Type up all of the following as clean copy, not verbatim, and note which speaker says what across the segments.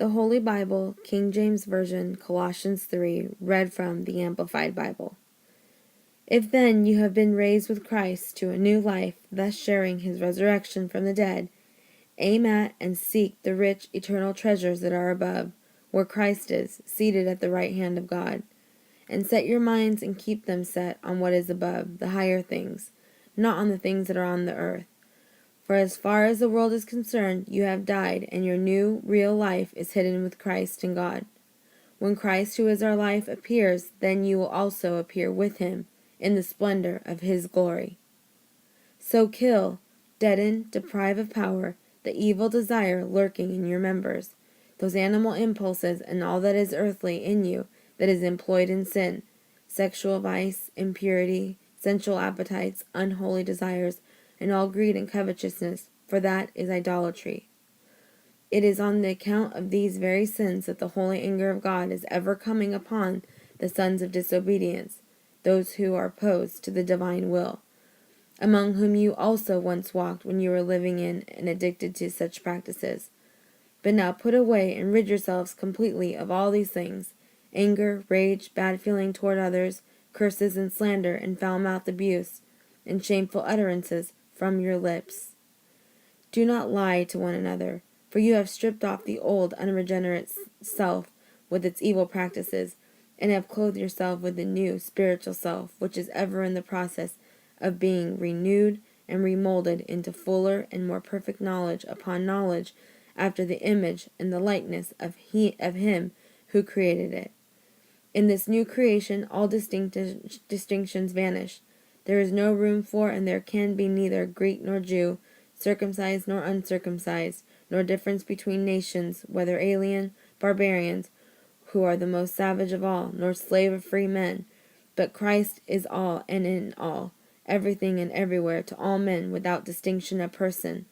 Speaker 1: The Holy Bible, King James Version, Colossians 3, read from the Amplified Bible. If then you have been raised with Christ to a new life, thus sharing his resurrection from the dead, aim at and seek the rich eternal treasures that are above, where Christ is, seated at the right hand of God. And set your minds and keep them set on what is above, the higher things, not on the things that are on the earth. For as far as the world is concerned, you have died, and your new, real life is hidden with Christ in God. When Christ, who is our life, appears, then you will also appear with him in the splendor of his glory. So kill, deaden, deprive of power, the evil desire lurking in your members, those animal impulses and all that is earthly in you that is employed in sin, sexual vice, impurity, sensual appetites, unholy desires, and all greed and covetousness, for that is idolatry. It is on the account of these very sins that the holy anger of God is ever coming upon the sons of disobedience, those who are opposed to the divine will, among whom you also once walked when you were living in and addicted to such practices. But now put away and rid yourselves completely of all these things: anger, rage, bad feeling toward others, curses and slander, and foul-mouthed abuse, and shameful utterances from your lips. Do not lie to one another, for you have stripped off the old unregenerate self with its evil practices, and have clothed yourself with the new spiritual self, which is ever in the process of being renewed and remolded into fuller and more perfect knowledge upon knowledge, after the image and the likeness of him who created it. In this new creation all distinctions vanish. There is no room for, and there can be neither Greek nor Jew, circumcised nor uncircumcised, nor difference between nations, whether alien, barbarians, who are the most savage of all, nor slave of free men. But Christ is all and in all, everything and everywhere, to all men, without distinction of person.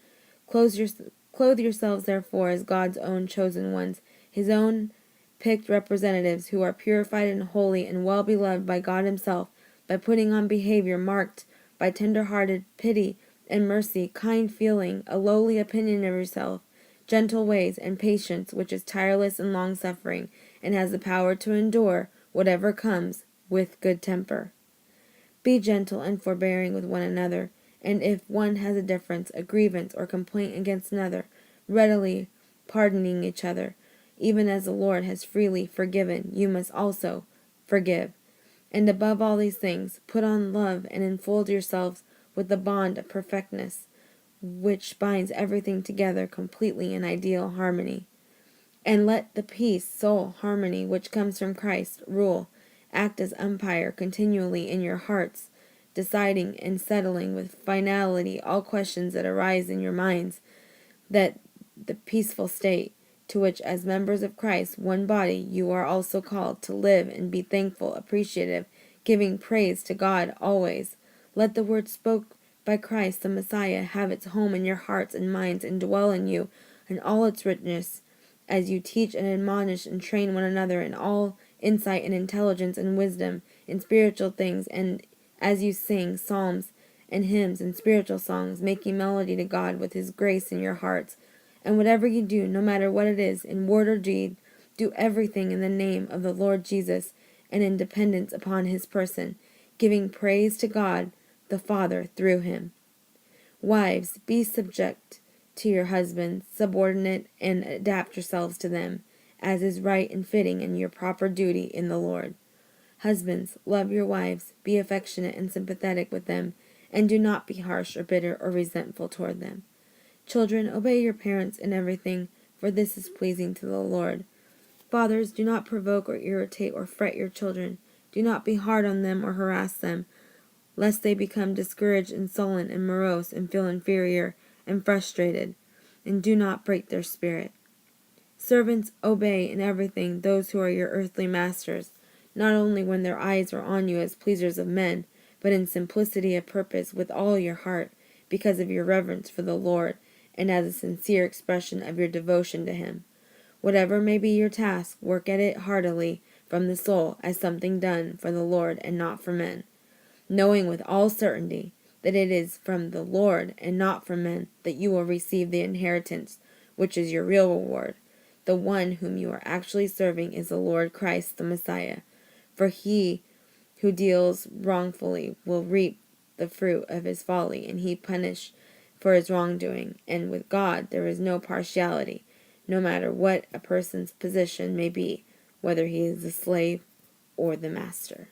Speaker 1: Clothe yourselves, therefore, as God's own chosen ones, his own picked representatives, who are purified and holy and well beloved by God himself, by putting on behavior marked by tender-hearted pity and mercy, kind feeling, a lowly opinion of yourself, gentle ways, and patience, which is tireless and long-suffering, and has the power to endure whatever comes with good temper. Be gentle and forbearing with one another, and if one has a difference, a grievance, or complaint against another, readily pardoning each other, even as the Lord has freely forgiven, you must also forgive. And above all these things, put on love, and enfold yourselves with the bond of perfectness, which binds everything together completely in ideal harmony. And let the peace, soul harmony, which comes from Christ, rule. Act as umpire continually in your hearts, deciding and settling with finality all questions that arise in your minds, that the peaceful state, to which as members of Christ, one body, you are also called to live and be thankful, appreciative, giving praise to God always. Let the word spoke by Christ the Messiah have its home in your hearts and minds, and dwell in you in all its richness, as you teach and admonish and train one another in all insight and intelligence and wisdom in spiritual things, and as you sing psalms and hymns and spiritual songs, making melody to God with his grace in your hearts. And whatever you do, no matter what it is, in word or deed, do everything in the name of the Lord Jesus, and in dependence upon his person, giving praise to God the Father through him. Wives, be subject to your husbands, subordinate, and adapt yourselves to them, as is right and fitting in your proper duty in the Lord. Husbands, love your wives, be affectionate and sympathetic with them, and do not be harsh or bitter or resentful toward them. Children, obey your parents in everything, for this is pleasing to the Lord. Fathers, do not provoke or irritate or fret your children. Do not be hard on them or harass them, lest they become discouraged and sullen and morose and feel inferior and frustrated, and do not break their spirit. Servants, obey in everything those who are your earthly masters, not only when their eyes are on you as pleasers of men, but in simplicity of purpose with all your heart, because of your reverence for the Lord, and as a sincere expression of your devotion to him. Whatever may be your task, work at it heartily from the soul, as something done for the Lord and not for men, knowing with all certainty that it is from the Lord and not from men that you will receive the inheritance, which is your real reward. The one whom you are actually serving is the Lord Christ, the Messiah. For he who deals wrongfully will reap the fruit of his folly, and he punished for his wrongdoing. And with God there is no partiality, no matter what a person's position may be, whether he is the slave or the master.